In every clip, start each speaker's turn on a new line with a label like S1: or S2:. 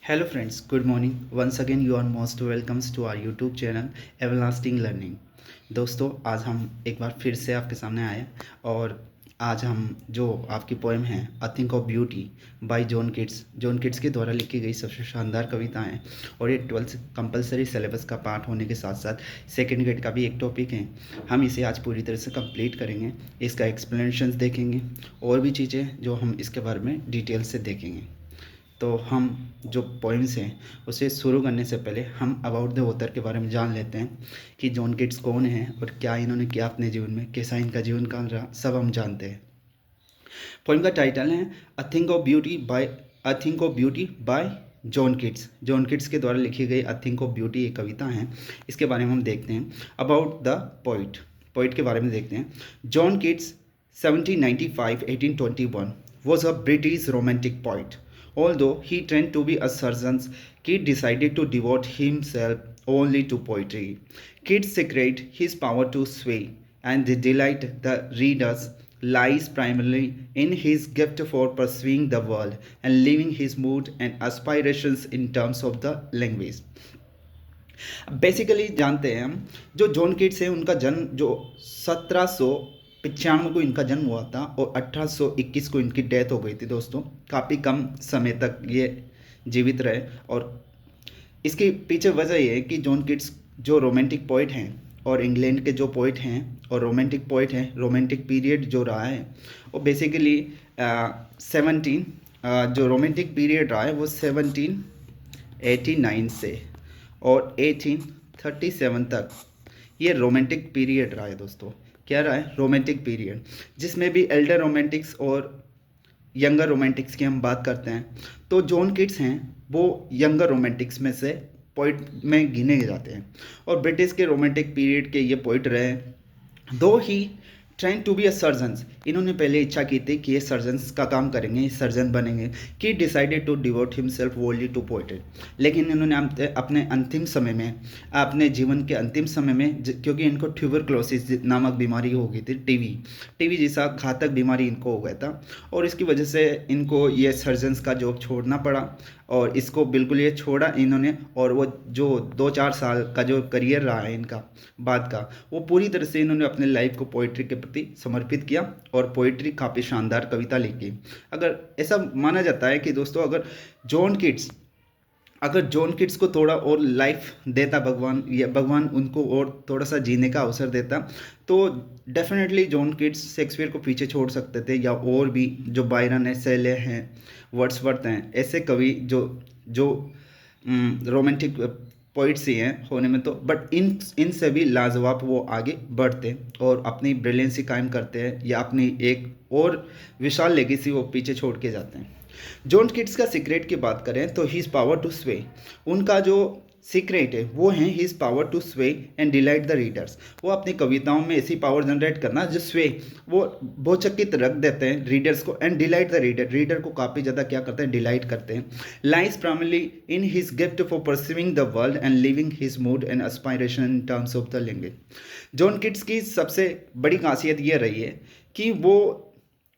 S1: Hello friends, good morning. Once again you are most welcomes to our YouTube channel Everlasting Learning. दोस्तों आज हम एक बार फिर से आपके सामने आए और आज हम जो आपकी पोएम है a thing of beauty by John Keats के द्वारा लिखी गई सबसे शानदार कविता है और ये 12th कंपलसरी सिलेबस का पार्ट होने के साथ साथ सेकेंड ग्रेड का भी एक टॉपिक है। हम इसे आज पूरी तरह से कंप्लीट करेंगे, इसका एक्सप्लेनेशंस देखेंगे और भी चीज़ें जो हम इसके बारे में डिटेल से देखेंगे। तो हम जो पॉइंट्स हैं उसे शुरू करने से पहले हम अबाउट द ऑथर के बारे में जान लेते हैं कि जॉन किट्स कौन है और क्या इन्होंने किया अपने जीवन में, कैसा इनका जीवन काल रहा, सब हम जानते हैं। पोइम का टाइटल है a thing of beauty by John Keats के द्वारा लिखी गई अ थिंक ऑफ ब्यूटी एक कविता है। इसके बारे में हम देखते हैं। अबाउट द पोइट के बारे में देखते हैं। John Keats 1795-1821 was a British romantic poet. Although he trained to be a surgeon, Keats decided to devote himself only to poetry. Keats' secret, his power to sway and delight the readers, lies primarily in his gift for perceiving the world and living his mood and aspirations in terms of the language. Basically जानते हैं हम, जो John Keats है उनका जन्म जो 1795 को इनका जन्म हुआ था और 1821 को इनकी डेथ हो गई थी। दोस्तों काफ़ी कम समय तक ये जीवित रहे और इसके पीछे वजह ये है कि जॉन किट्स जो रोमांटिक पोइट हैं और इंग्लैंड के जो पोइट हैं और रोमांटिक पोइट हैं, रोमांटिक पीरियड जो रहा है वो बेसिकली 17 जो रोमांटिक पीरियड रहा है वो 1789 से और 1837 तक ये रोमांटिक पीरियड रहा है। दोस्तों क्या रहा है? रोमांटिक पीरियड, जिसमें भी एल्डर रोमांटिक्स और यंगर रोमांटिक्स की हम बात करते हैं तो जॉन किट्स हैं वो यंगर रोमांटिक्स में से पोइट में गिने जाते हैं और ब्रिटिश के रोमांटिक पीरियड के ये पोइट रहे। दो ही trying to be a surgeons, इन्होंने पहले इच्छा की थी कि ये सर्जन्स का काम करेंगे, सर्जन बनेंगे। कि डिसाइडेड टू डिवोट हिमसेल्फ वोल्डली टू पोइट्री, लेकिन इन्होंने अपने अंतिम समय में, अपने जीवन के अंतिम समय में, क्योंकि इनको ट्यूबरक्लोसिस नामक बीमारी हो गई थी, टीवी जैसा घातक बीमारी इनको हो गया था और इसकी वजह से इनको ये सर्जन्स का जॉब छोड़ना पड़ा और इसको बिल्कुल ये छोड़ा इन्होंने। और वो जो 2-4 साल का जो करियर रहा है इनका बाद का, वो पूरी तरह से इन्होंने अपने लाइफ को पोइट्री के प्रति समर्पित किया और पोइट्री काफ़ी शानदार कविता लिखी। अगर ऐसा माना जाता है कि दोस्तों अगर जॉन किट्स को थोड़ा और लाइफ देता भगवान, या भगवान उनको और थोड़ा सा जीने का अवसर देता, तो डेफिनेटली जॉन किट्स शेक्सपियर को पीछे छोड़ सकते थे, या और भी जो बायरन है, सेले हैं, वर्ड्सवर्थ हैं, ऐसे कवि जो जो रोमांटिक पोइट्स ही हैं होने में। तो बट इन से भी लाजवाब वो आगे बढ़ते और अपनी ब्रिलियंसी कायम करते हैं या अपनी एक और विशाल लेगेसी वो पीछे छोड़ के जाते हैं। जॉन किट्स का सीक्रेट की बात करें तो हिज पावर टू स्वे, उनका जो सीक्रेट है वो है हिज पावर टू स्वे एंड डिलाइट द रीडर्स। वो अपनी कविताओं में ऐसी पावर जनरेट करना जो स्वे, वो भौचकित रख देते हैं रीडर्स को, एंड डिलाइट द रीडर को काफ़ी ज़्यादा क्या करते हैं? डिलाइट करते हैं। Lies primarily in his gift for perceiving the world and living his mood and aspiration in terms of the language. John Keats की सबसे बड़ी खासियत ये रही है कि वो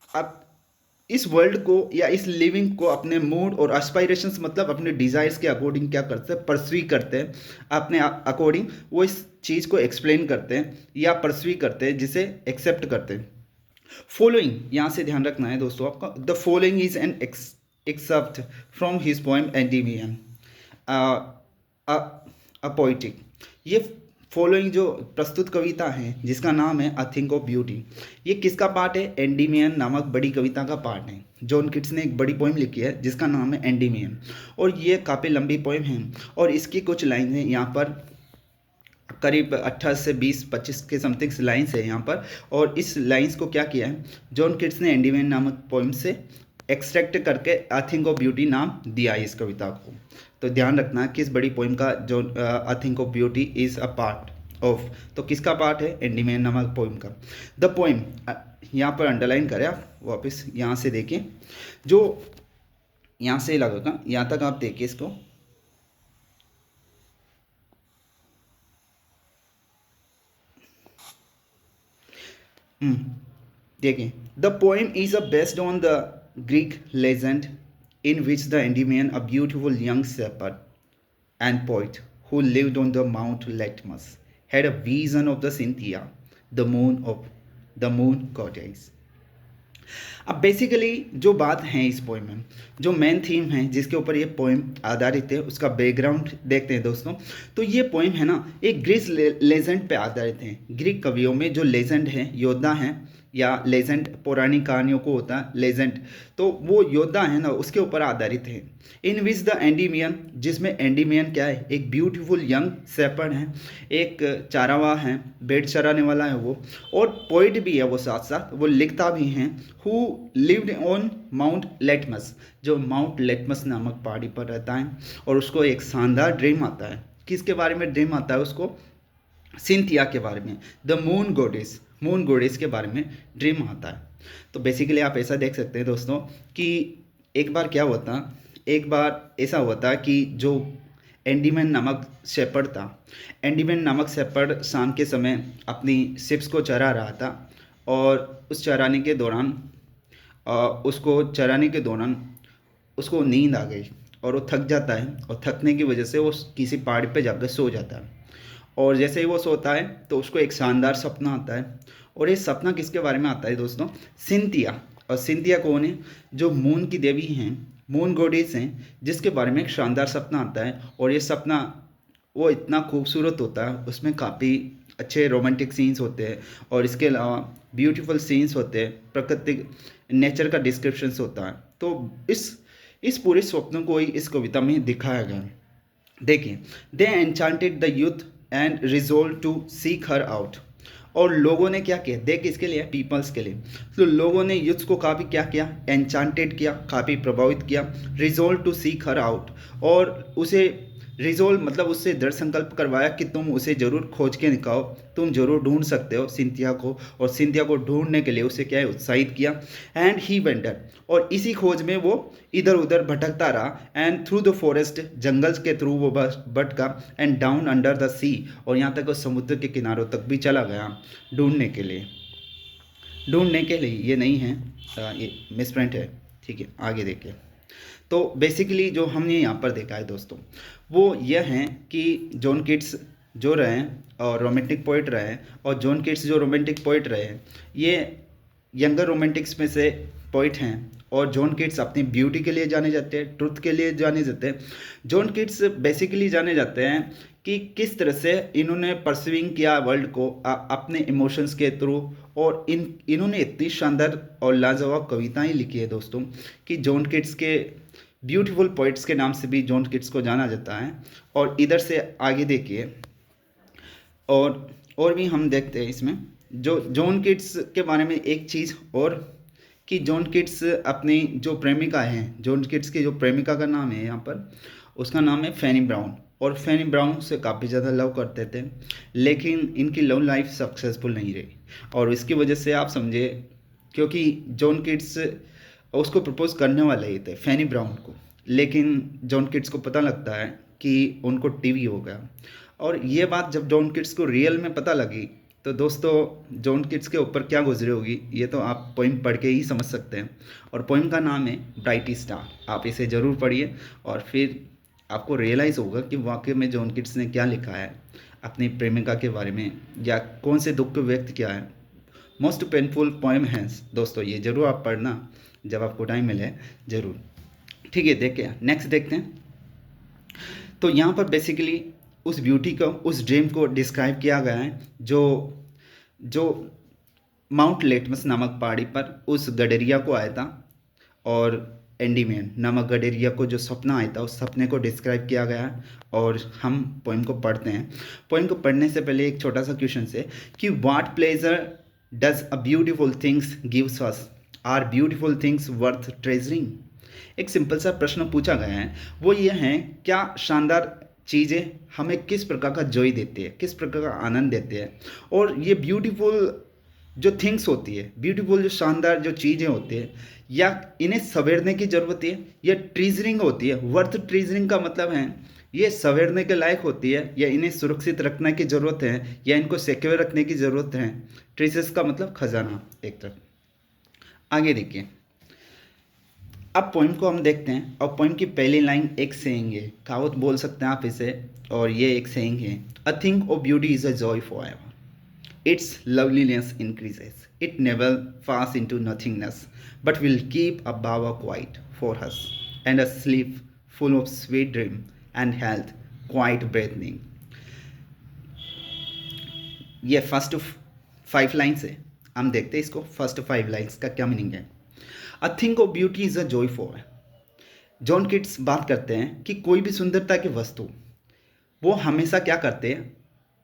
S1: अब इस वर्ल्ड को या इस लिविंग को अपने मूड और एस्पायरेशंस, मतलब अपने डिज़ायर्स के अकॉर्डिंग क्या करते हैं? परस्वी करते हैं। अपने अकॉर्डिंग वो इस चीज़ को एक्सप्लेन करते हैं या परस्वी करते हैं, जिसे एक्सेप्ट करते हैं। फॉलोइंग, यहाँ से ध्यान रखना है दोस्तों आपका, the following is an except from his poem Endymion a poetic. ये फॉलोइंग जो प्रस्तुत कविता है जिसका नाम है अ थिंक ऑफ ब्यूटी, ये किसका पार्ट है? एंडीमियन नामक बड़ी कविता का पार्ट है। जॉन किट्स ने एक बड़ी पोइम लिखी है जिसका नाम है एंडीमियन और ये काफ़ी लंबी पोइम है और इसकी कुछ लाइन है यहाँ पर, करीब 18 से 20-25 के समथिंग लाइन्स है यहाँ पर। और इस लाइन्स को क्या किया है जॉन किट्स ने एंडीमियन नामक पोइम से एक्सट्रैक्ट करके अ थिंक ऑफ ब्यूटी नाम दिया है इस कविता को। तो ध्यान रखना कि इस बड़ी पोइम का जो a thing of beauty is a part of, तो किसका पार्ट है? एंडीमियन नामक पोइम का। द पोइम यहाँ पर अंडरलाइन करें आप, वापस यहाँ से देखिए, जो यहाँ से लगेगा, यहाँ तक आप देखिए इसको। देखिए, the poem is a based on the Greek legend in which the Endymion, a beautiful young shepherd and poet who lived on the Mount Latmus, had a vision of the Cynthia, the moon goddess. अब basically जो बात है इस poem में, जो main theme है जिसके ऊपर ये पोएम आधारित है, उसका बैकग्राउंड देखते हैं दोस्तों। तो ये पोएम है ना, एक ग्रीक लेजेंड पे आधारित है। ग्रीक कवियों में जो लेजेंड है, योद्धा हैं, या लेजेंड पौराणिक कहानियों को होता है लेजेंड, तो वो योद्धा है ना, उसके ऊपर आधारित है। इन विच द एंडीमियन, जिसमें एंडीमियन क्या है, एक ब्यूटीफुल यंग शेपर्ड है, एक चारावा है, भेड़ चराने वाला है वो, और पोइट भी है वो, साथ साथ वो लिखता भी हैं। Who lived on mount litmus, जो माउंट लेटमस नामक पहाड़ी पर रहता है, और उसको एक शानदार ड्रीम आता है। किसके बारे में ड्रीम आता है उसको? सिंथिया के बारे में, द मून गोडेस के बारे में ड्रीम आता है। तो बेसिकली आप ऐसा देख सकते हैं दोस्तों कि एक बार क्या होता, एक बार ऐसा होता कि जो एंडीमैन नामक शेपर्ड था, एंडीमैन नामक शेपर्ड शाम के समय अपनी शिप्स को चरा रहा था, और उस चराने के दौरान उसको नींद आ गई और वो थक जाता है, और थकने की वजह से वो किसी पहाड़ पे जाकर सो जाता है। और जैसे ही वो सोता है तो उसको एक शानदार सपना आता है, और ये सपना किसके बारे में आता है दोस्तों? सिंथिया। और सिंथिया कौन है? जो मून की देवी हैं, मून गॉडेस हैं, जिसके बारे में एक शानदार सपना आता है। और ये सपना वो इतना खूबसूरत होता है, उसमें काफ़ी अच्छे रोमांटिक सीन्स होते हैं, और इसके अलावा ब्यूटीफुल सीन्स होते हैं, प्राकृतिक नेचर का डिस्क्रिप्शंस होता है। तो इस पूरे स्वप्न को ही इस कविता में दिखाया गया है। देखिए, they enchanted the youth and resolve to seek her out. और लोगों ने क्या किया? दे किसके लिए? पीपल्स के लिए। तो लोगों ने यूथ को काफ़ी क्या किया? एन्चांटेड किया, काफ़ी प्रभावित किया। Resolve to seek her out, और उसे रिजोल्व मतलब उससे दृढ़ संकल्प करवाया कि तुम उसे ज़रूर खोज के निकालो, तुम ज़रूर ढूंढ सकते हो सिंथिया को। और सिंथिया को ढूंढने के लिए उसे क्या है? उत्साहित किया। एंड ही वेंडर, और इसी खोज में वो इधर उधर भटकता रहा। एंड थ्रू द फॉरेस्ट, जंगल के थ्रू वो भटका। एंड डाउन अंडर द सी, और यहाँ तक वो समुद्र के किनारों तक भी चला गया ढूंढने के लिए। ये नहीं है, ये मिसप्रिंट है, ठीक है। आगे देखिए, तो बेसिकली जो हमने यहाँ पर देखा है दोस्तों, वो यह है कि जॉन किट्स जो रहे हैं और रोमांटिक पोइट रहे हैं, और जॉन किट्स जो रोमांटिक पोइट रहे हैं, ये यंगर रोमांटिक्स में से पोइट हैं। और जॉन किट्स अपनी ब्यूटी के लिए जाने जाते हैं, ट्रुथ के लिए जाने जाते हैं। जॉन किट्स बेसिकली जाने जाते हैं कि किस तरह से इन्होंने परसिविंग किया वर्ल्ड को अपने इमोशंस के थ्रू। और इन्होंने इतनी शानदार और लाजवाब कविताएं लिखी है दोस्तों कि जॉन किट्स के ब्यूटीफुल पोइट्स के नाम से भी जॉन किट्स को जाना जाता है। और इधर से आगे देखिए, और भी हम देखते हैं इसमें जो जॉन किट्स के बारे में एक चीज़ और, कि जॉन किट्स अपनी जो प्रेमिका हैं, जॉन किट्स की जो प्रेमिका का नाम है यहाँ पर, उसका नाम है फैनी ब्राउन। और फैनी ब्राउन से काफ़ी ज़्यादा लव करते थे, लेकिन इनकी लव लाइफ सक्सेसफुल नहीं रही। और इसकी वजह से आप समझे, क्योंकि जॉन किट्स उसको प्रपोज करने वाले ही थे फैनी ब्राउन को, लेकिन जॉन किट्स को पता लगता है कि उनको टीवी हो गया। और ये बात जब जॉन किट्स को रियल में पता लगी, तो दोस्तों जॉन किट्स के ऊपर क्या गुजरी होगी ये तो आप पोइम पढ़ के ही समझ सकते हैं। और पोइम का नाम है ब्राइट स्टार। आप इसे ज़रूर पढ़िए, और फिर आपको रियलाइज़ होगा कि वाकई में जॉन किट्स ने क्या लिखा है अपनी प्रेमिका के बारे में, या कौन से दुख को व्यक्त किया है। मोस्ट पेनफुल पोएम है दोस्तों, ये ज़रूर आप पढ़ना जब आपको टाइम मिले, ज़रूर। ठीक है, देखिए नेक्स्ट देखते हैं। तो यहाँ पर बेसिकली उस ब्यूटी को, उस ड्रीम को डिस्क्राइब किया गया है जो माउंट लेटमस नामक पहाड़ी पर उस गडेरिया को आया था, और एंडीमैन नामक गडेरिया को जो सपना आया था, उस सपने को डिस्क्राइब किया गया है। और हम पोइम को पढ़ते हैं। पोइम को पढ़ने से पहले एक छोटा सा क्वेश्चन है कि what pleasure does a beautiful things gives us, are beautiful things worth treasuring. एक सिंपल सा प्रश्न पूछा गया है, वो ये है, क्या शानदार चीज़ें हमें किस प्रकार का जॉय देती है, किस प्रकार का आनंद देते हैं। और ये ब्यूटीफुल जो थिंग्स होती है, ब्यूटीफुल जो शानदार जो चीज़ें होती है, या इन्हें सवेरने की ज़रूरत है, या ट्रीजरिंग होती है। वर्थ ट्रीजरिंग का मतलब है ये सवेरने के लायक होती है, या इन्हें सुरक्षित रखने की ज़रूरत है, या इनको सिक्योर रखने की ज़रूरत है। ट्रीजर्स का मतलब खजाना एक तरफ। आगे देखिए, अब पोइम को हम देखते हैं और पोइम की पहली लाइन एक सेइंग है, कहावत बोल सकते हैं आप इसे, और ये एक सेइंग है, a thing of beauty is a joy forever, its loveliness increases, it never fast into nothingness, but will keep a bower quiet for us and a sleep full of sweet dream and health quiet breathing. ये first 5 lines है, हम देखते हैं इसको first 5 lines का क्या meaning है। A thing of beauty is a joy for, John Keats बात करते हैं कि कोई भी सुंदरता की वस्तु वो हमेशा क्या करते हैं,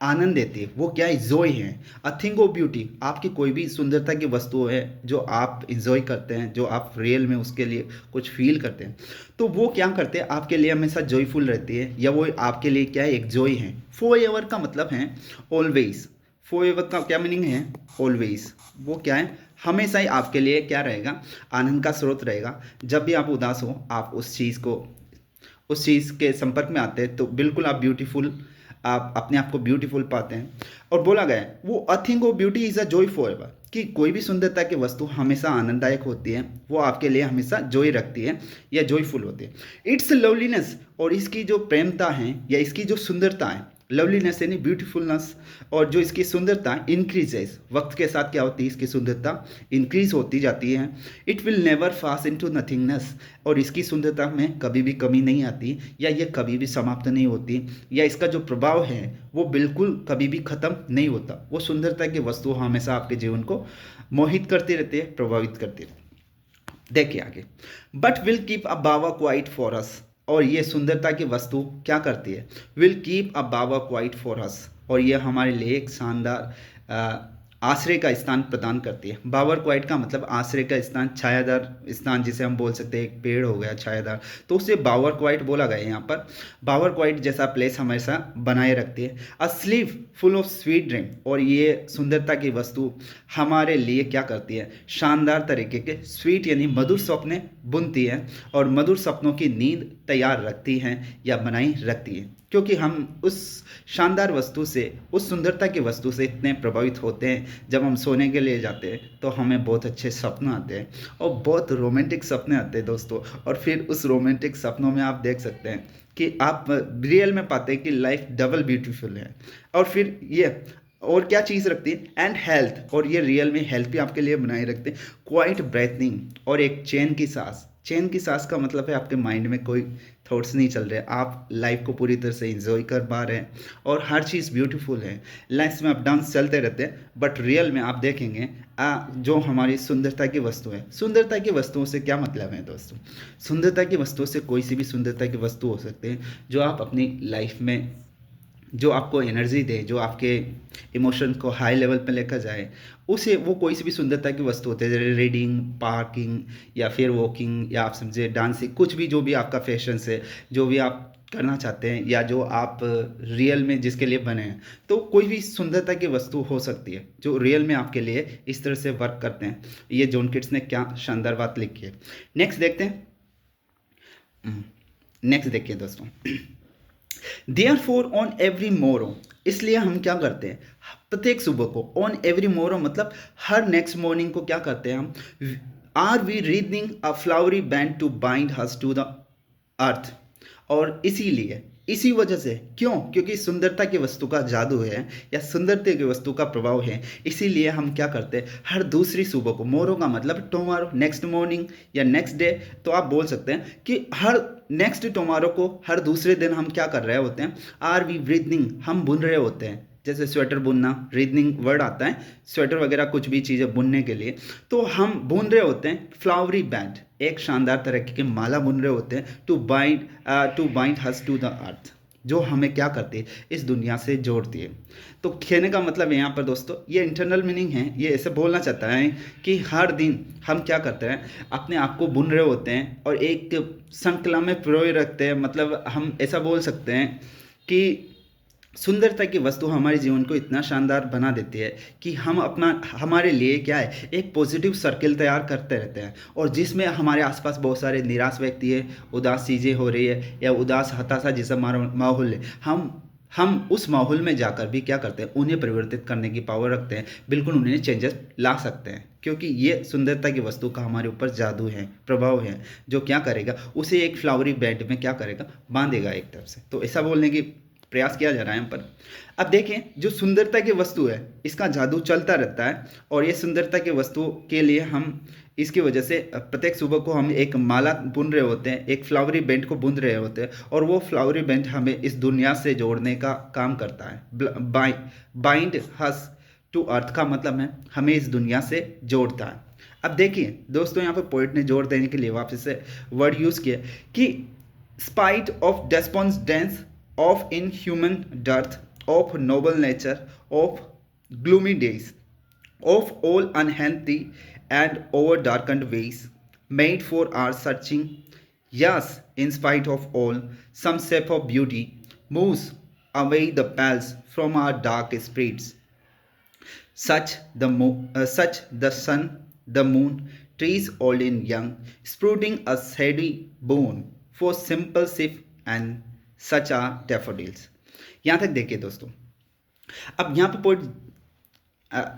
S1: आनंद देती है, वो क्या है, जोय है। अ थिंग ऑफ ब्यूटी, आपकी कोई भी सुंदरता की वस्तु है जो आप इंजॉय करते हैं, जो आप रियल में उसके लिए कुछ फील करते हैं, तो वो क्या करते हैं, आपके लिए हमेशा जॉयफुल रहती है, या वो आपके लिए क्या है, एक जॉय है। फॉर एवर का मतलब है ऑलवेज, फॉर एवर का क्या मीनिंग है, ऑलवेज, वो क्या है, हमेशा ही आपके लिए क्या रहेगा, आनंद का स्रोत रहेगा। जब भी आप उदास हो, आप उस चीज़ के संपर्क में आते हैं तो बिल्कुल आप ब्यूटीफुल, आप अपने आप को ब्यूटीफुल पाते हैं। और बोला गया है वो अ thing of beauty is a joy for ever, कि कोई भी सुंदरता की वस्तु हमेशा आनंददायक होती है, वो आपके लिए हमेशा जॉय रखती है या जॉयफुल होती है। इट्स लवलीनेस, और इसकी जो प्रेमता है या इसकी जो सुंदरता है, लवलीनेस यानी ब्यूटीफुलनेस, और जो इसकी सुंदरता इंक्रीजेस, वक्त के साथ क्या होती है, इसकी सुंदरता इंक्रीज होती जाती है। It will never fast into nothingness, और इसकी सुंदरता में कभी भी कमी नहीं आती, या ये कभी भी समाप्त नहीं होती, या इसका जो प्रभाव है वो बिल्कुल कभी भी ख़त्म नहीं होता। वो सुंदरता की वस्तु हमेशा आपके जीवन को मोहित करती रहती है, प्रभावित करती रहती है। देखिए आगे, but will keep a Bawa quiet for us, और ये सुंदरता की वस्तु क्या करती है, will keep a Bawa quiet for us, और ये हमारे लिए एक शानदार आश्रय का स्थान प्रदान करती है। बावर क्वाइट का मतलब आश्रय का स्थान, छायादार स्थान, जिसे हम बोल सकते हैं एक पेड़ हो गया छायादार, तो उसे बावर क्वाइट बोला गया है यहाँ पर। बावर क्वाइट जैसा प्लेस हमेशा बनाए रखती है। अ sleeve full of sweet dream, और ये सुंदरता की वस्तु हमारे लिए क्या करती है, शानदार तरीके के स्वीट यानी मधुर सपने बुनती है, और मधुर सपनों की नींद तैयार रखती हैं या बनाई रखती है, क्योंकि हम उस शानदार वस्तु से, उस सुंदरता की वस्तु से इतने प्रभावित होते हैं, जब हम सोने के लिए जाते हैं तो हमें बहुत अच्छे सपने आते हैं, और बहुत रोमांटिक सपने आते हैं दोस्तों। और फिर उस रोमांटिक सपनों में आप देख सकते हैं कि आप रियल में पाते हैं कि लाइफ डबल ब्यूटीफुल है। और फिर ये और क्या चीज़ रखती है, एंड हेल्थ, और ये रियल में हेल्थ भी आपके लिए बनाए रखते हैं। क्वाइट ब्रेथनिंग, और एक चैन की सांस। चैन की सांस का मतलब है आपके माइंड में कोई थॉट्स नहीं चल रहे, आप लाइफ को पूरी तरह से इंजॉय कर पा रहे हैं, और हर चीज़ ब्यूटीफुल है। लाइफ में अप डाउन चलते रहते हैं, बट रियल में आप देखेंगे जो हमारी सुंदरता की वस्तु है, सुंदरता की वस्तुओं से क्या मतलब है दोस्तों, सुंदरता की वस्तुओं से कोई सी भी सुंदरता की वस्तु हो सकते हैं जो आप अपनी लाइफ में, जो आपको एनर्जी दे, जो आपके इमोशन को हाई लेवल पे लेकर जाए, उसे वो कोई सी भी सुंदरता की वस्तु होती है, जैसे रीडिंग, पार्किंग, या फिर वॉकिंग, या आप समझे डांसिंग, कुछ भी जो भी आपका फैशन है, जो भी आप करना चाहते हैं, या जो आप रियल में जिसके लिए बने हैं, तो कोई भी सुंदरता की वस्तु हो सकती है जो रियल में आपके लिए इस तरह से वर्क करते हैं। ये जॉन किट्स ने क्या शानदार बात लिखी है। नेक्स्ट देखते हैं, नेक्स्ट देखिए दोस्तों, देयर फोर ऑन एवरी मोरो, इसलिए हम क्या करते हैं, प्रत्येक सुबह को, ऑन एवरी मोरो मतलब हर नेक्स्ट मॉर्निंग को क्या करते हैं हम, are we reading a flowery band to bind us to the earth, और इसीलिए, इसी वजह से, क्यों, क्योंकि सुंदरता की वस्तु का जादू है या सुंदरता की वस्तु का प्रभाव है, इसीलिए हम क्या करते हैं, हर दूसरी सुबह को, मोरो का मतलब टुमारो, नेक्स्ट मॉर्निंग या नेक्स्ट डे, तो आप बोल सकते हैं कि हर नेक्स्ट टुमारो को, हर दूसरे दिन हम क्या कर रहे होते हैं, आर वी ब्रीदिंग, हम बुन रहे होते हैं। जैसे स्वेटर बुनना, रीजनिंग वर्ड आता है, स्वेटर वगैरह कुछ भी चीज़ें बुनने के लिए, तो हम बुन रहे होते हैं फ्लावरी बैंड, एक शानदार तरीके की माला बुन रहे होते हैं, to bind us to the earth, जो हमें क्या करती है, इस दुनिया से जोड़ती है। तो कहने का मतलब है यहाँ पर दोस्तों, ये इंटरनल मीनिंग है, ये ऐसे बोलना चाहता है कि हर दिन हम क्या करते हैं, अपने आप को बुन रहे होते हैं और एक श्रृंखला में पिरोए रखते हैं। मतलब हम ऐसा बोल सकते हैं कि सुंदरता की वस्तु हमारे जीवन को इतना शानदार बना देती है कि हम अपना, हमारे लिए क्या है, एक पॉजिटिव सर्किल तैयार करते रहते हैं, और जिसमें हमारे आसपास बहुत सारे निराश व्यक्ति है, उदास चीज़ें हो रही है, या उदास हताशा जैसा माहौल है, हम हम उस माहौल में जाकर भी क्या करते हैं, उन्हें परिवर्तित करने की पावर रखते हैं, बिल्कुल उन्हें चेंजेस ला सकते हैं, क्योंकि ये सुंदरता की वस्तु का हमारे ऊपर जादू है, प्रभाव है, जो क्या करेगा, उसे एक फ्लावरी बेड में क्या करेगा, बांधेगा एक तरफ से। तो ऐसा बोलने की प्रयास किया जा रहा है यहाँ पर। अब देखें, जो सुंदरता की वस्तु है इसका जादू चलता रहता है, और ये सुंदरता की वस्तु के लिए हम इसकी वजह से प्रत्येक सुबह को हम एक माला बुन रहे होते हैं, एक फ्लावरी बेंड को बुन रहे होते हैं, और वो फ्लावरी बेंड हमें इस दुनिया से जोड़ने का काम करता है। बाइंड हस टू अर्थ का मतलब है हमें इस दुनिया से जोड़ता है। अब देखिए दोस्तों, यहाँ पर पोइट ने जोड़ देने के लिए वापस से वर्ड यूज़ किया कि spite of despondence of inhuman dearth, of noble nature, of gloomy days, of all unhealthy and over darkened ways, made for our searching. Yes, in spite of all, some shape of beauty moves away the pals from our dark spirits. Such the sun, the moon, trees old and young, sprouting a shady boon for simple shift and such are daffodils. यहाँ तक देखिए दोस्तों, अब यहाँ पे poet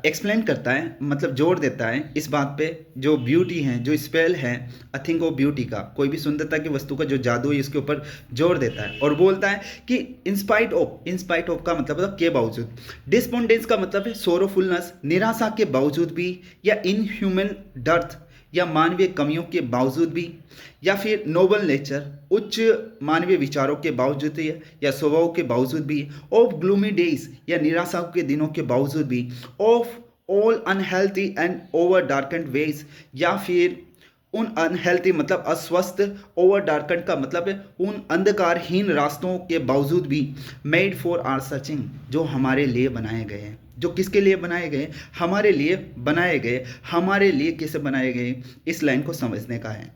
S1: explain करता है, मतलब जोड़ देता है इस बात पे, जो ब्यूटी है, जो स्पेल है, आई थिंक वो ब्यूटी का, कोई भी सुंदरता की वस्तु का जो जादू है इसके ऊपर जोड़ देता है, और बोलता है कि इंस्पाइट ऑफ का मतलब के बावजूद, डिस्पोंडेंस का मतलब है सोरोफुलनेस, निराशा के बावजूद भी, या इनह्यूमन डर्थ या मानवीय कमियों के बावजूद भी, या फिर नोबल नेचर, उच्च मानवीय विचारों के बावजूद या स्वभाव के बावजूद भी, ऑफ ग्लूमी डेज या निराशा के दिनों के बावजूद भी, of all unhealthy and over darkened ways, या फिर उन अनहेल्थी मतलब अस्वस्थ, ओवर डार्कन का मतलब है उन अंधकारहीन रास्तों के बावजूद भी, मेड फॉर आर सर्चिंग, जो हमारे लिए बनाए गए हैं। जो किसके लिए बनाए गए, हमारे लिए बनाए गए। हमारे लिए कैसे बनाए गए, इस लाइन को समझने का है।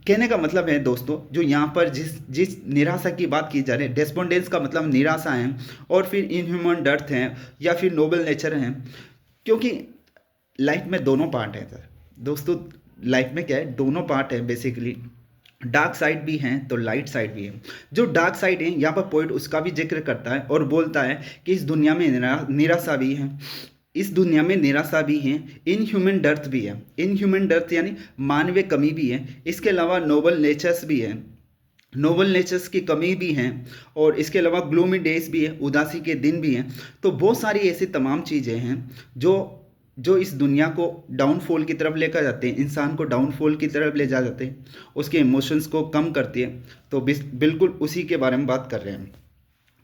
S1: कहने का मतलब है दोस्तों, जो यहाँ पर जिस निराशा की बात की जा रही है, डेस्पोंडेंस का मतलब निराशा है, और फिर इनह्यूमन डर्थ है, या फिर नोबल नेचर है, क्योंकि लाइफ में दोनों पार्ट हैं सर दोस्तों। लाइफ में क्या है, दोनों पार्ट है बेसिकली, डार्क साइड भी हैं तो लाइट साइड भी है। जो डार्क साइड है यहाँ पर पोइट उसका भी जिक्र करता है, और बोलता है कि इस दुनिया में निराशा भी है, इस दुनिया में निराशा भी है, इनह्यूमन डर्थ भी है। इनह्यूमन डर्थ यानी मानवीय कमी भी है, इसके अलावा नोबल नेचर्स भी है, नोबल नेचर्स की कमी भी है, और इसके अलावा ग्लूमी डेज भी है, उदासी के दिन भी हैं। तो बहुत सारी ऐसी तमाम चीज़ें हैं जो इस दुनिया को डाउनफॉल की तरफ लेकर जाते हैं, इंसान को डाउनफॉल की तरफ ले जा जाते हैं, उसके इमोशंस को कम करती है। तो बिल्कुल उसी के बारे में बात कर रहे हैं।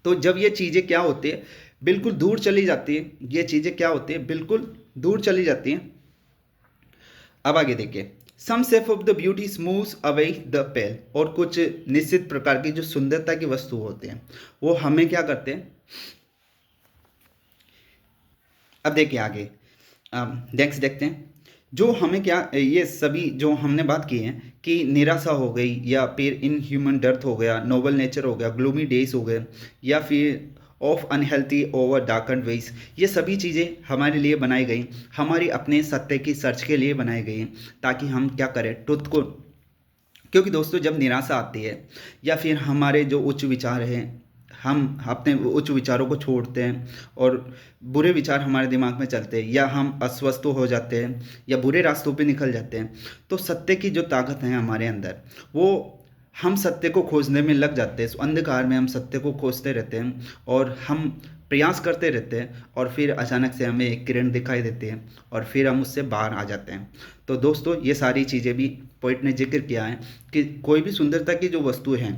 S1: तो जब ये चीज़ें क्या होती है, बिल्कुल दूर चली जाती है, ये चीज़ें क्या होती है, बिल्कुल दूर चली जाती हैं। अब आगे देखिए, some shape of the beauty smooths away the pale, और कुछ निश्चित प्रकार की जो सुंदरता की वस्तु होते हैं वो हमें क्या करते हैं। अब देखिए आगे नेक्स्ट देखते हैं, जो हमें क्या, ये सभी जो हमने बात की है कि निराशा हो गई, या फिर इनह्यूमन डर्थ हो गया, नोबल नेचर हो गया, ग्लूमी डेज हो गए, या फिर of unhealthy over darken ways, ये सभी चीज़ें हमारे लिए बनाई गई, हमारी अपने सत्य की सर्च के लिए बनाई गई, ताकि हम क्या करें, ट्रुथ को। क्योंकि दोस्तों जब निराशा आती है, या फिर हमारे जो उच्च विचार हैं, हम अपने उच्च विचारों को छोड़ते हैं और बुरे विचार हमारे दिमाग में चलते हैं, या हम अस्वस्थ हो जाते हैं, या बुरे रास्तों पे निकल जाते हैं, तो सत्य की जो ताकत है हमारे अंदर, वो हम सत्य को खोजने में लग जाते हैं। इस अंधकार में हम सत्य को खोजते रहते हैं, और हम प्रयास करते रहते हैं, और फिर अचानक से हमें एक किरण दिखाई देती है, और फिर हम उससे बाहर आ जाते हैं। तो दोस्तों ये सारी चीज़ें भी पोइट ने जिक्र किया है कि कोई भी सुंदरता की जो वस्तु है,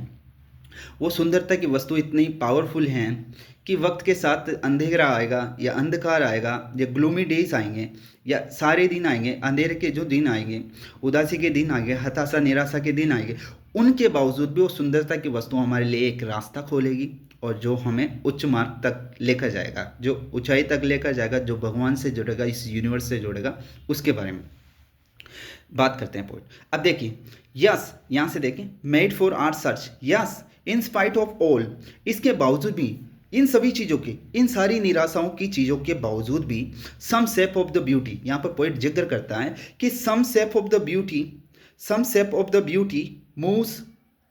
S1: वो सुंदरता की वस्तु इतनी पावरफुल हैं कि वक्त के साथ अंधेरा आएगा, या अंधकार आएगा, या ग्लूमी डेज आएंगे, या सारे दिन आएंगे, अंधेरे के जो दिन आएंगे, उदासी के दिन आएंगे, हताशा निराशा के दिन आएंगे, उनके बावजूद भी वो सुंदरता की वस्तु हमारे लिए एक रास्ता खोलेगी, और जो हमें उच्च मार्ग तक लेकर जाएगा, जो ऊंचाई तक लेकर जाएगा, जो भगवान से जुड़ेगा, इस यूनिवर्स से जुड़ेगा, उसके बारे में बात करते हैं पोइट। अब देखिए, यस, यहाँ से देखें, made for our search, yes in spite of all, इसके बावजूद भी, इन सभी चीज़ों के, इन सारी निराशाओं की चीज़ों के बावजूद भी, some shape of the beauty, यहाँ पर पोइट जिक्र करता है कि some shape of the beauty moves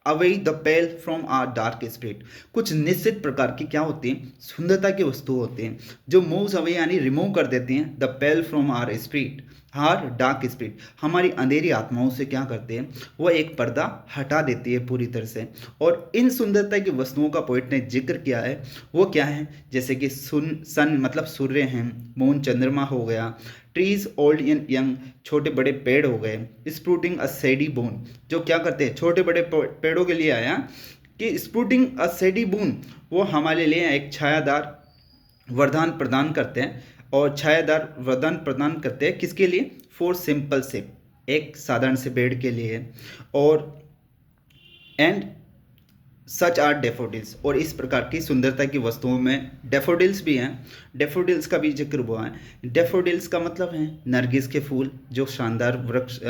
S1: away the pale from our dark spirit. कुछ निश्चित प्रकार की क्या होती हैं, सुंदरता की वस्तु होती हैं जो मूव्स अवे यानी रिमूव कर देती हैं the pale from our spirit, our dark spirit, हमारी अंधेरी आत्माओं से क्या करते हैं, वो एक पर्दा हटा देती है पूरी तरह से। और इन सुंदरता की वस्तुओं का पोइट ने जिक्र किया है, वो क्या है, जैसे कि सन मतलब सूर्य हैं, मून चंद्रमा हो गया, ट्रीज ओल्ड एंड यंग छोटे बड़े पेड़ हो गए, स्प्रूटिंग अ सेडी बोन जो क्या करते हैं, छोटे बड़े पेड़ों के लिए आया कि स्प्रूटिंग अ सेडी बोन वो हमारे लिए एक छायादार वरदान प्रदान करते हैं। और छायादार वरदान प्रदान करते हैं किसके लिए, फॉर सिंपल से, एक साधारण से पेड़ के लिए। और एंड सच आर डेफोडिल्स, और इस प्रकार की सुंदरता की वस्तुओं में डेफोडिल्स भी हैं। डेफोडिल्स का भी जिक्र हुआ है। डेफोडिल्स का मतलब है नरगिस के फूल, जो शानदार वृक्ष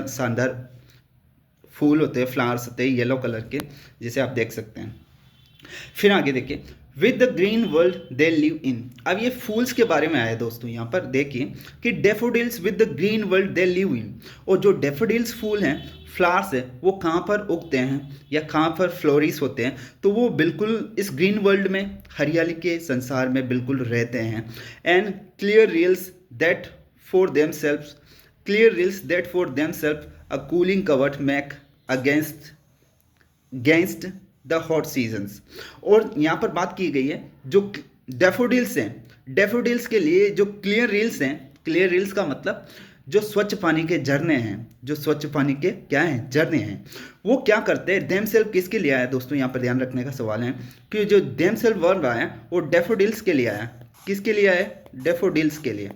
S1: शानदार फूल होते हैं, फ्लावर्स होते हैं येलो कलर के, जिसे आप देख सकते हैं। फिर आगे देखिए, with the green world they live in. अब ये फूल्स के बारे में आया दोस्तों, यहाँ पर देखिए कि daffodils with the green world they live in, और जो डेफोडिल्स फूल हैं, फ्लावर्स है, वो कहाँ पर उगते हैं या कहाँ पर फ्लोरिस होते हैं, तो वो बिल्कुल इस ग्रीन वर्ल्ड में, हरियाली के संसार में बिल्कुल रहते हैं। And clear rills that for them self, clear rills that for them self a cooling covert make against the hot seasons. और यहाँ पर बात की गई है जो डेफोडिल्स हैं, डेफोडिल्स के लिए जो क्लियर रील्स हैं, क्लियर रील्स का मतलब जो स्वच्छ पानी के झरने हैं, जो स्वच्छ पानी के क्या हैं, झरने हैं, वो क्या करते हैं, देम सेल्फ किसके लिए आया दोस्तों, यहाँ पर ध्यान रखने का सवाल है कि जो देम सेल्फ वर्ब आया वो डेफोडिल्स के लिए आया। किसके लिए आया, डेफोडिल्स के लिए,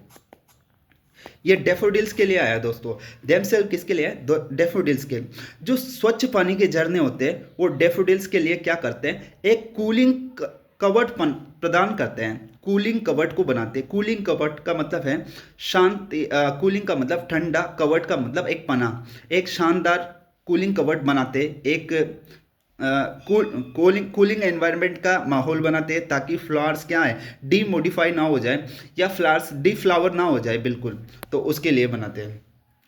S1: ये डेफोडिल्स के लिए आया दोस्तों। देमसेल्फ किसके लिए है, डेफोडिल्स के। जो स्वच्छ पानी के झरने होते हैं वो डेफोडिल्स के लिए क्या करते हैं, एक कूलिंग कवर्ट प्रदान करते हैं, कूलिंग कवर्ट को बनाते हैं। कूलिंग कवर्ट का मतलब है शांति, कूलिंग का मतलब ठंडा, कवर्ट का मतलब एक पना, एक शानदार कूलिंग कवर्ट बनाते, एक कूलिंग एनवायरनमेंट का माहौल बनाते हैं ताकि फ्लावर्स क्या है, डीमोडिफाई ना हो जाए या फ्लावर्स डीफ्लावर ना हो जाए बिल्कुल, तो उसके लिए बनाते हैं।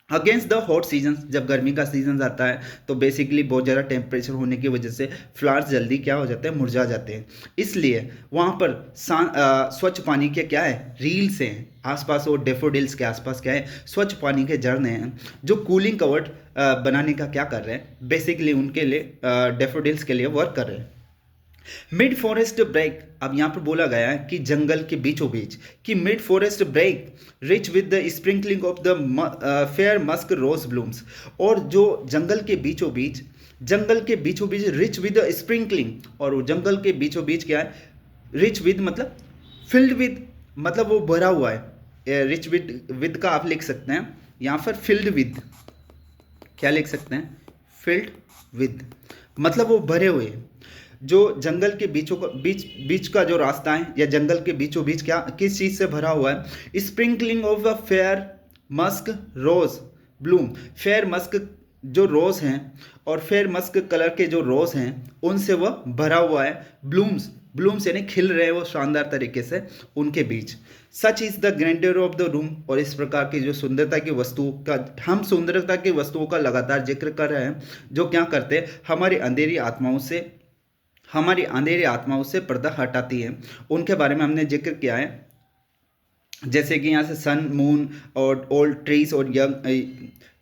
S1: अगेंस्ट द हॉट सीजन, जब गर्मी का सीजन आता है तो बेसिकली बहुत ज़्यादा टेम्परेचर होने की वजह से फ्लावर्स जल्दी क्या हो जाते हैं, मुरझा जाते हैं, इसलिए वहाँ पर स्वच्छ पानी के क्या है, रील्स हैं आसपास, और डेफोडिल्स के आसपास क्या है, स्वच्छ पानी के झरने हैं जो कूलिंग कवर्ट बनाने का क्या कर रहे हैं, बेसिकली उनके लिए डेफोडिल्स के लिए वर्क कर रहे हैं। मिड फॉरेस्ट ब्रेक, अब यहाँ पर बोला गया है कि जंगल के बीचों बीच, कि mid forest brake rich with the sprinkling of the fair musk rose blooms, और जो जंगल के बीचों बीच, जंगल के बीचों बीच रिच विद द स्प्रिंकलिंग, और वो जंगल के बीचों बीच क्या है, रिच विद मतलब फिल्ड विद, मतलब वो भरा हुआ है। रिच विद का आप लिख सकते हैं यहाँ पर फिल्ड विद, क्या लिख सकते हैं, फिल्ड विद, मतलब वो भरे हुए। जो जंगल के बीच का जो रास्ता है या जंगल के बीचों बीच क्या किस चीज़ से भरा हुआ है, sprinkling of a fair musk rose bloom, fair musk जो रोज हैं और फेयर मस्क कलर के जो रोज हैं उनसे वह भरा हुआ है, ब्लूम्स, ब्लूम्स यानी खिल रहे हैं वो शानदार तरीके से उनके बीच। Such is the grandeur of the room, और इस प्रकार की जो सुंदरता की वस्तुओं का, हम सुंदरता की वस्तुओं का लगातार जिक्र कर रहे हैं जो क्या करते हैं, हमारी अंधेरी आत्माओं से पर्दा हटाती है, उनके बारे में हमने जिक्र किया है। जैसे कि यहाँ से सन, मून और ओल्ड ट्रीज और young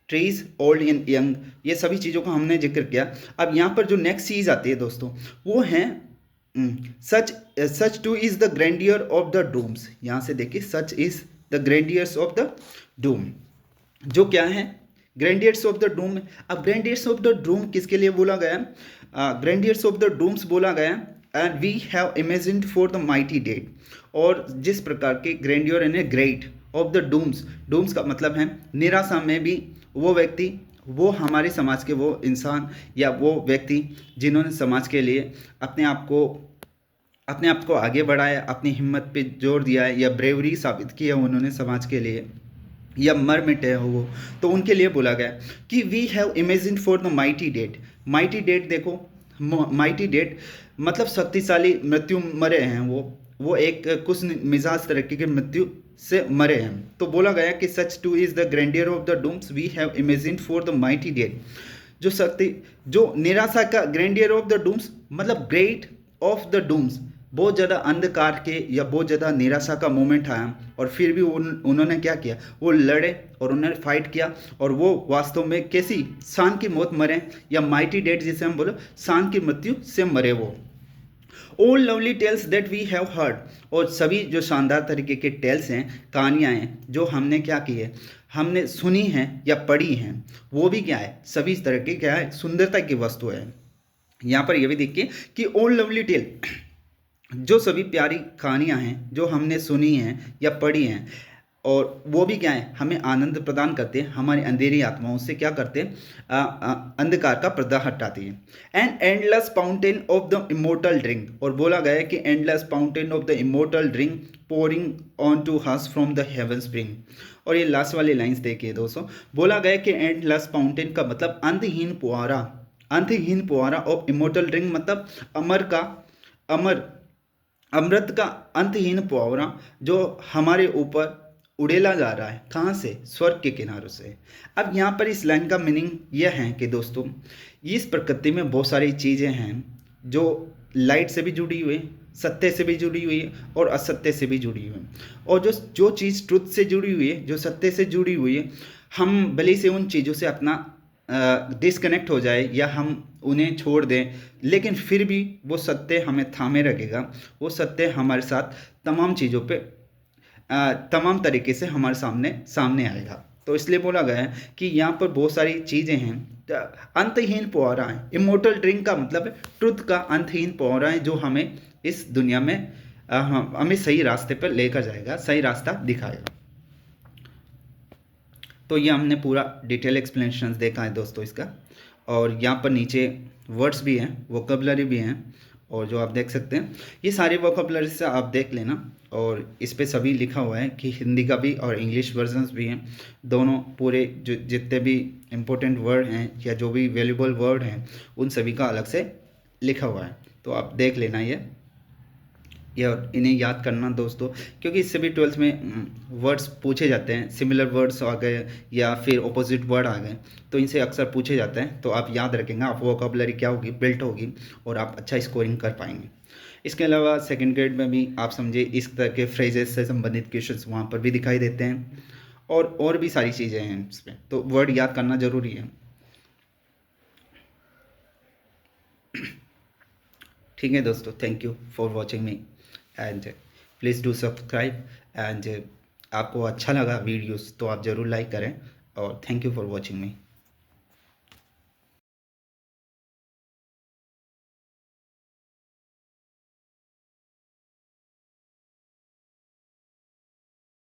S1: trees, old and young, ये सभी चीज़ों का हमने जिक्र किया। अब यहाँ पर जो नेक्स्ट चीज़ आती है दोस्तों वो है such too is the grandeur of the dooms. यहाँ से देखिए, such is the grandeurs of the doom, जो क्या है, ग्रैंडियर्स ऑफ द डूम। अब ग्रैंडियर्स ऑफ द डूम किसके लिए बोला गया, ग्रैंडियर्स ऑफ द डूम्स बोला गया, and we have imagined for the mighty dead, और जिस प्रकार के ग्रैंडियर यानी great of the dooms, dooms का मतलब है निराशा में भी वो व्यक्ति, वो हमारे समाज के वो इंसान या वो व्यक्ति जिन्होंने समाज के लिए अपने आप को आगे बढ़ाया, अपनी हिम्मत पे जोर दिया है या ब्रेवरी साबित की है उन्होंने समाज के लिए, या मर मिटे हो वो, तो उनके लिए बोला गया कि we have imagine for the mighty dead. Mighty dead देखो, माइटी डेड मतलब शक्तिशाली मृत्यु मरे हैं वो एक कुछ मिजाज तरक्की के मृत्यु से मरे हैं। तो बोला गया कि such too is the grandeur of the dooms we have imagine for the mighty dead, जो शक्ति, जो निराशा का, ग्रैंडियर ऑफ द डूम्स मतलब ग्रेट ऑफ द डूम्स, बहुत ज़्यादा अंधकार के या बहुत ज़्यादा निराशा का मोमेंट आया, और फिर भी उन्होंने क्या किया, वो लड़े और उन्होंने फाइट किया, और वो वास्तव में कैसी शान की मौत मरे, या माइटी डेथ जिसे हम बोलो, शान की मृत्यु से मरे वो। All lovely tales that we have heard, और सभी जो शानदार तरीके के टेल्स हैं, कहानियाँ हैं, जो हमने क्या की है, हमने सुनी हैं या पढ़ी हैं, वो भी क्या है, सभी तरह के क्या है, सुंदरता की वस्तु है। यहाँ पर ये भी देखिए कि ऑल लवली टेल, जो सभी प्यारी कहानियाँ हैं जो हमने सुनी हैं या पढ़ी हैं, और वो भी क्या है, हमें आनंद प्रदान करते हैं, हमारी अंधेरी आत्माओं से क्या करते हैं, अंधकार का पर्दा हटाती है। And endless fountain of the immortal drink, और बोला गया है कि endless fountain of the immortal drink pouring on to us from the heaven spring. और ये लास्ट वाली लाइन्स देखिए दोस्तों, बोला गया है कि एंडलेस फाउंटेन का मतलब अंतहीन फुहारा, अंतहीन फुहारा ऑफ इमोर्टल ड्रिंक मतलब अमर अमृत का अंतहीन फुहारा, जो हमारे ऊपर उड़ेला जा रहा है, कहाँ से, स्वर्ग के किनारों से। अब यहाँ पर इस लाइन का मीनिंग यह है कि दोस्तों, इस प्रकृति में बहुत सारी चीज़ें हैं जो लाइट से भी जुड़ी हुई, सत्य से भी जुड़ी हुई है, और असत्य से भी जुड़ी हुई है। और जो जो चीज़ ट्रुथ से जुड़ी हुई है, जो सत्य से जुड़ी हुई है, हम भले से उन चीज़ों से अपना डिस्कनेक्ट हो जाए या हम उन्हें छोड़ दें, लेकिन फिर भी वो सत्य हमें थामे रखेगा, वो सत्य हमारे साथ तमाम चीज़ों पे तमाम तरीके से हमारे सामने सामने आएगा। तो इसलिए बोला गया है कि यहाँ पर बहुत सारी चीज़ें हैं, अंतहीन फुहारा है। इमोर्टल ड्रिंक का मतलब है ट्रुथ का अंतहीन फुहारा है, जो हमें इस दुनिया में हमें सही रास्ते पर लेकर जाएगा, सही रास्ता दिखाएगा। तो ये हमने पूरा डिटेल एक्सप्लेनेशन देखा है दोस्तों इसका, और यहाँ पर नीचे वर्ड्स भी हैं, वोकेबलरी भी हैं, और जो आप देख सकते हैं ये सारे वोकेबलरी से आप देख लेना, और इस पे सभी लिखा हुआ है कि हिंदी का भी और इंग्लिश वर्जन्स भी हैं, दोनों पूरे जो जितने भी इम्पोर्टेंट वर्ड हैं या जो भी वैल्यूबल वर्ड हैं, उन सभी का अलग से लिखा हुआ है। तो आप देख लेना ये इन्हें याद करना दोस्तों, क्योंकि इससे भी 12th में वर्ड्स पूछे जाते हैं, सिमिलर वर्ड्स आ गए या फिर ऑपोजिट वर्ड आ गए, तो इनसे अक्सर पूछे जाते हैं। तो आप याद रखेंगे, आप वोकेबलरी क्या होगी, बिल्ट होगी, और आप अच्छा स्कोरिंग कर पाएंगे। इसके अलावा सेकंड ग्रेड में भी आप समझे इस तरह के फ्रेजेस से संबंधित क्वेश्चंस वहाँ पर भी दिखाई देते हैं, और भी सारी चीज़ें हैं इसमें, तो वर्ड याद करना ज़रूरी है। ठीक है दोस्तों, thank you for watching me, and please do subscribe, and आपको अच्छा लगा वीडियोस तो आप ज़रूर लाइक करें, और thank you for watching me.